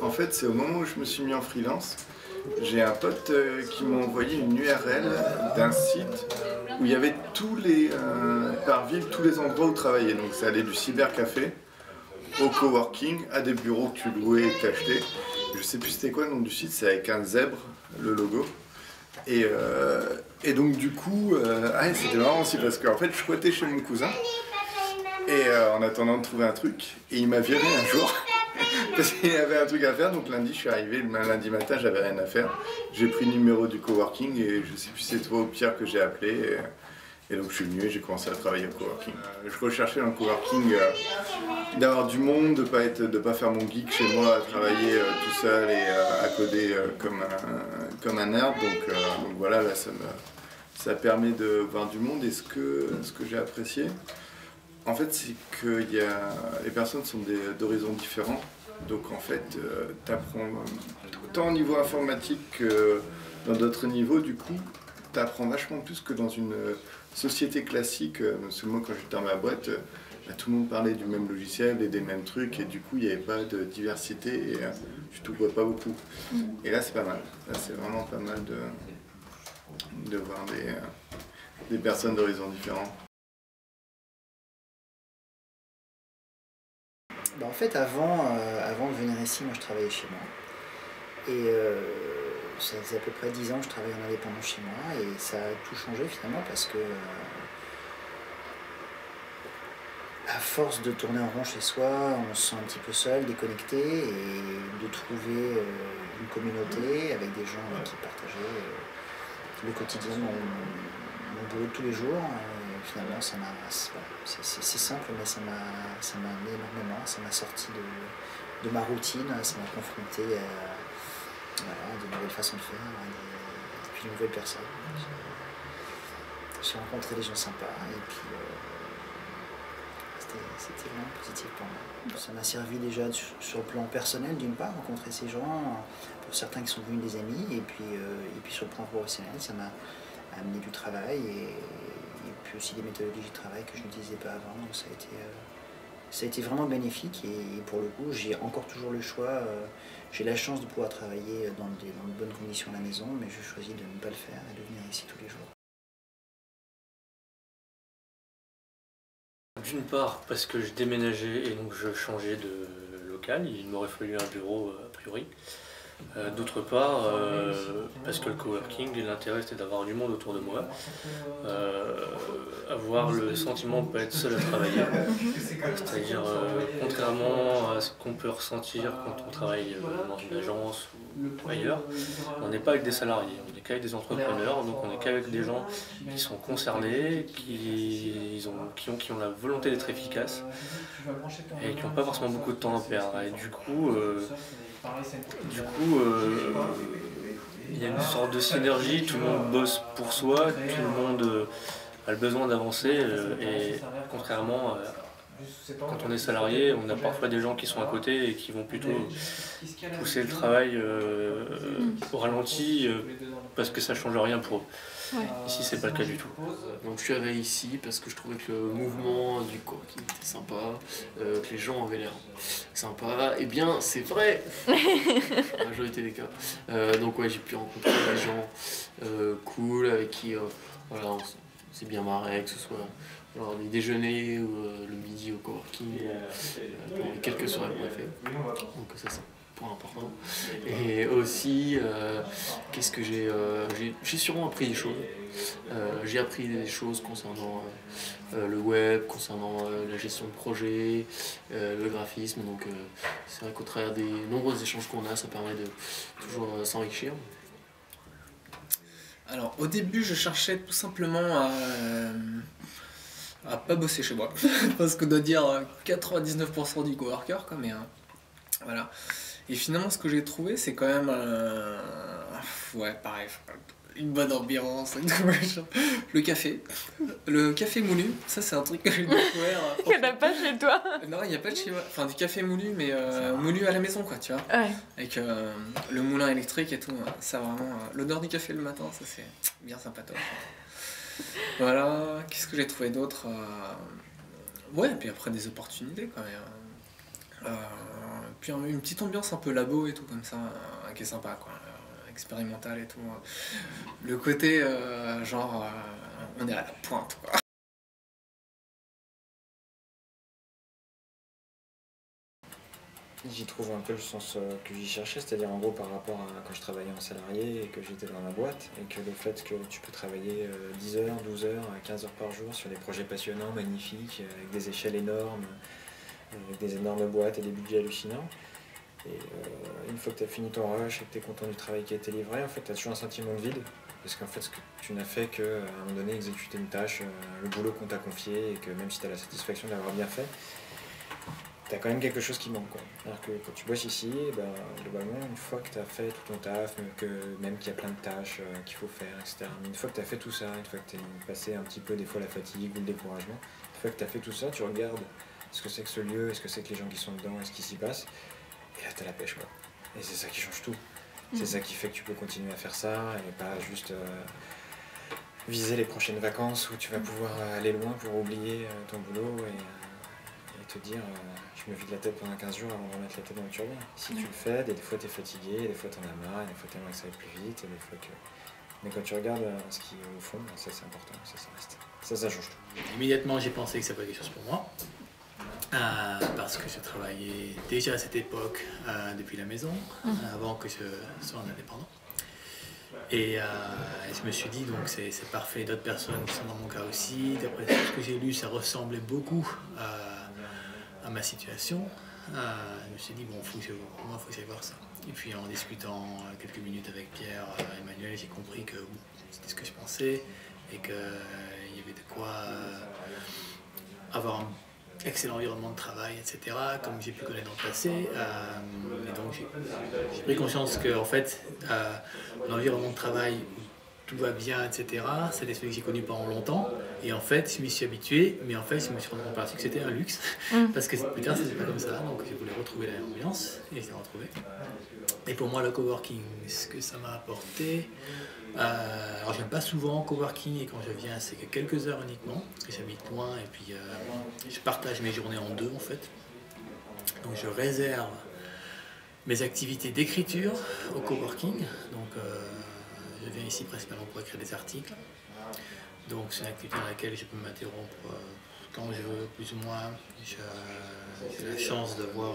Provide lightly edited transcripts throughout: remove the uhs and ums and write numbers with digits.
En fait, c'est au moment où je me suis mis en freelance, j'ai un pote qui m'a envoyé une URL d'un site où il y avait par ville, tous les endroits où travailler. Donc ça allait du cybercafé au coworking, à des bureaux que tu louais et que tu achetais. Je sais plus c'était quoi le nom du site, c'est avec un zèbre, le logo. Et donc du coup, c'était marrant aussi parce qu'en fait je squattais chez mon cousin en attendant de trouver un truc, et il m'a viré un jour parce qu'il y avait un truc à faire. Donc lundi je suis arrivé, le lundi matin j'avais rien à faire, j'ai pris le numéro du coworking et je sais plus si c'est toi ou Pierre que j'ai appelé et donc je suis venu et j'ai commencé à travailler au coworking. Je recherchais dans le coworking d'avoir du monde, de pas faire mon geek chez moi, à travailler tout seul et à coder comme un nerd. Donc voilà, là ça permet de voir du monde. Et ce que j'ai apprécié, en fait, c'est que les personnes sont d'horizons différents. Donc en fait, tu apprends tant au niveau informatique que dans d'autres niveaux. Du coup, tu apprends vachement plus que dans une société classique. Parce que moi, quand j'étais dans ma boîte, tout le monde parlait du même logiciel et des mêmes trucs. Et du coup, il n'y avait pas de diversité et tu t'ouvres pas beaucoup. Et là, c'est pas mal. Là, c'est vraiment pas mal de voir des personnes d'horizons différents. En fait, avant de venir ici, moi je travaillais chez moi. Et ça faisait à peu près 10 ans que je travaillais en indépendant chez moi. Et ça a tout changé finalement parce que à force de tourner en rond chez soi, on se sent un petit peu seul, déconnecté. Et de trouver une communauté avec des gens qui partageaient le quotidien, mon boulot de tous les jours. Finalement, c'est simple, mais ça m'a amené énormément, ça m'a sorti de ma routine, ça m'a confronté à de nouvelles façons de faire, et puis de nouvelles personnes. J'ai rencontré des gens sympas, et puis c'était vraiment positif pour moi. Ça m'a servi déjà sur le plan personnel, d'une part, rencontrer ces gens, pour certains qui sont devenus des amis, et puis sur le plan professionnel, ça m'a amené du travail, et puis aussi des méthodologies de travail que je n'utilisais pas avant. Donc ça a été vraiment bénéfique, et pour le coup j'ai encore toujours le choix. J'ai la chance de pouvoir travailler dans de bonnes conditions à la maison, mais je choisis de ne pas le faire et de venir ici tous les jours. D'une part parce que je déménageais et donc je changeais de local, il m'aurait fallu un bureau a priori. D'autre part, parce que le coworking, l'intérêt c'était d'avoir du monde autour de moi, avoir le sentiment de ne pas être seul à travailler, c'est-à-dire contrairement à ce qu'on peut ressentir quand on travaille dans une agence ou ailleurs, on n'est pas avec des salariés, on n'est qu'avec des entrepreneurs, donc on n'est qu'avec des gens qui sont concernés, qui ont la volonté d'être efficaces et qui n'ont pas forcément beaucoup de temps à perdre. Et du coup, il y a une sorte de synergie, tout le monde bosse pour soi, tout le monde a le besoin d'avancer, et contrairement quand on est salarié, on a parfois des gens qui sont à côté et qui vont plutôt pousser le travail au ralenti parce que ça ne change rien pour eux. Ouais. Ici, c'est pas le cas du tout. Donc je suis arrivé ici parce que je trouvais que le mouvement du coworking était sympa, que les gens avaient l'air sympa. Eh bien, c'est vrai, la majorité des cas. Donc ouais, j'ai pu rencontrer des gens cool avec qui voilà, on s'est bien marré, que ce soit alors, les déjeuners ou le midi au coworking, pendant les quelques soirées qu'on a fait. Donc ça c'est point important. Et aussi, qu'est-ce que j'ai sûrement appris des choses. J'ai appris des choses concernant le web, concernant la gestion de projet, le graphisme. Donc c'est vrai qu'au travers des nombreux échanges qu'on a, ça permet de toujours s'enrichir. Alors au début je cherchais tout simplement à pas bosser chez moi parce qu'on doit dire 99% du coworker quoi, mais voilà. Et finalement ce que j'ai trouvé c'est quand même ouais pareil, une bonne ambiance, le café moulu, ça c'est un truc que j'ai découvert. Il n'y en a pas chez toi? Non, il n'y a pas de chez moi, enfin du café moulu, mais moulu à la maison quoi, tu vois. Ouais. Avec le moulin électrique et tout, ça vraiment, l'odeur du café le matin, ça c'est bien sympatoche. Voilà, qu'est-ce que j'ai trouvé d'autre? Ouais, et puis après des opportunités quand même. Puis une petite ambiance un peu labo et tout comme ça, qui est sympa, quoi. Expérimental et tout. Le côté, genre, on est à la pointe, quoi. J'y trouve un peu le sens que j'y cherchais, c'est-à-dire en gros par rapport à quand je travaillais en salarié et que j'étais dans ma boîte, et que le fait que tu peux travailler 10 heures, 12 heures, 15 heures par jour sur des projets passionnants, magnifiques, avec des échelles énormes, avec des énormes boîtes et des budgets hallucinants. Et une fois que tu as fini ton rush et que tu es content du travail qui a été livré, en fait tu as toujours un sentiment de vide, parce qu'en fait ce que tu n'as fait qu'à un moment donné exécuter une tâche, le boulot qu'on t'a confié, et que même si tu as la satisfaction de l'avoir bien fait, t'as quand même quelque chose qui manque, quoi. Alors que quand tu bosses ici, globalement, une fois que t'as fait tout ton taf, même qu'il y a plein de tâches qu'il faut faire, etc. Mais une fois que t'as fait tout ça, une fois que t'es passé un petit peu des fois la fatigue ou le découragement, une fois que t'as fait tout ça, tu regardes ce que c'est que ce lieu, ce que c'est que les gens qui sont dedans, et ce qui s'y passe, et là t'as la pêche, quoi. Et c'est ça qui change tout. C'est ça qui fait que tu peux continuer à faire ça, et pas juste viser les prochaines vacances où tu vas pouvoir aller loin pour oublier ton boulot et te dire je me vide la tête pendant 15 jours avant de remettre la tête dans le turbine. Si tu le fais, des fois t'es fatigué, des fois t'en as marre, des fois t'aimerais que ça aille plus vite, et des fois que... Mais quand tu regardes ce qui est au fond, ça c'est important, ça reste. Ça change tout. Immédiatement j'ai pensé que ça pourrait être quelque chose pour moi. Parce que je travaillais déjà à cette époque depuis la maison, avant que je sois en indépendant. Et je me suis dit, donc c'est parfait, d'autres personnes sont dans mon cas aussi. D'après ce que j'ai lu, ça ressemblait beaucoup à ma situation. Je me suis dit, bon, faut que j'aille voir ça. Et puis en discutant quelques minutes avec Pierre et Emmanuel, j'ai compris que bon, c'était ce que je pensais et qu'il y avait de quoi avoir un excellent environnement de travail, etc., comme j'ai pu connaître dans le passé. Et donc j'ai pris conscience que en fait, l'environnement de travail où tout va bien, etc., c'est des trucs que j'ai connus pendant longtemps. Et en fait, je m'y suis habitué, mais en fait, je me suis rendu compte que c'était un luxe. Parce que plus tard, c'était pas comme ça. Donc je voulais retrouver la même ambiance, et je l'ai retrouvé. Et pour moi, le coworking, ce que ça m'a apporté... alors j'aime pas souvent coworking, et quand je viens c'est que quelques heures uniquement parce que j'habite loin, et puis je partage mes journées en deux en fait. Donc je réserve mes activités d'écriture au coworking, donc je viens ici principalement pour écrire des articles, donc c'est une activité dans laquelle je peux m'interrompre quand je veux plus ou moins. J'ai la chance d'avoir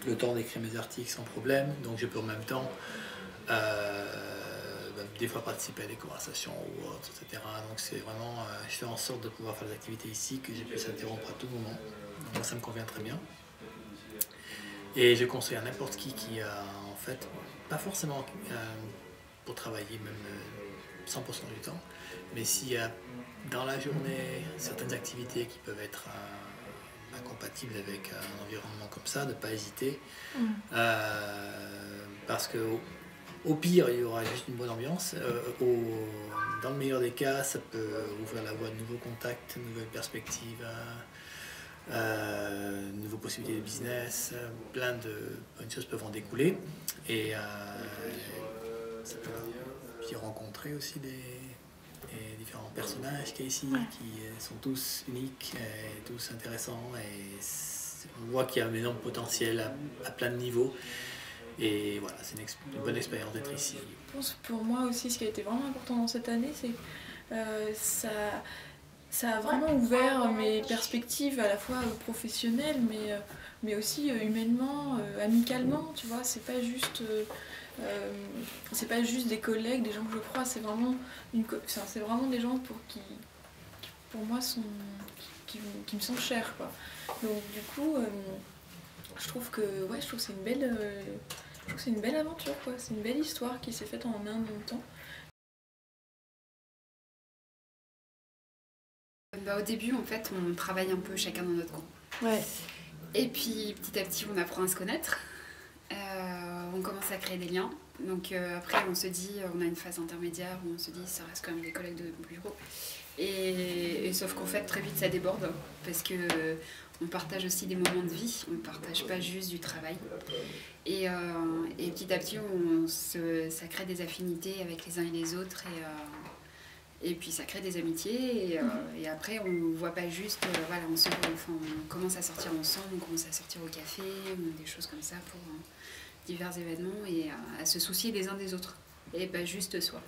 le temps d'écrire mes articles sans problème, donc je peux en même temps des fois participer à des conversations ou autres, etc. Donc c'est vraiment, je fais en sorte de pouvoir faire des activités ici, que je puisse interrompre à tout moment. Donc ça me convient très bien. Et je conseille à n'importe qui a en fait, pas forcément pour travailler même 100% du temps, mais s'il y a dans la journée certaines activités qui peuvent être incompatibles avec un environnement comme ça, de ne pas hésiter. Parce que au pire, il y aura juste une bonne ambiance. Dans le meilleur des cas, ça peut ouvrir la voie de nouveaux contacts, de nouvelles perspectives, nouvelles possibilités de business. Plein de bonnes choses peuvent en découler. Et ça peut puis rencontrer aussi des différents personnages qu'il y a ici, qui sont tous uniques et tous intéressants. Et on voit qu'il y a un énorme potentiel à plein de niveaux. Et voilà, c'est une bonne expérience d'être ici. Je pense pour moi aussi, ce qui a été vraiment important dans cette année, c'est que ça a vraiment ouvert mes perspectives à la fois professionnelles, mais aussi humainement, amicalement, tu vois. C'est pas juste des collègues, des gens que je crois, c'est vraiment des gens qui pour moi qui me sont chers, quoi. Donc du coup, je trouve que c'est une belle aventure, quoi. C'est une belle histoire qui s'est faite en un bon temps. Au début, en fait, on travaille un peu chacun dans notre coin. Ouais. Et puis, petit à petit, on apprend à se connaître. On commence à créer des liens. Donc après, on se dit, on a une phase intermédiaire où on se dit, ça reste quand même des collègues de bureau. Et sauf qu'en fait, très vite, ça déborde parce que on partage aussi des moments de vie. On ne partage pas juste du travail. Et petit à petit, ça crée des affinités avec les uns et les autres. Et puis ça crée des amitiés et après on voit pas juste, voilà, on commence à sortir ensemble, on commence à sortir au café, ou des choses comme ça pour divers événements et à se soucier des uns des autres et pas juste soi.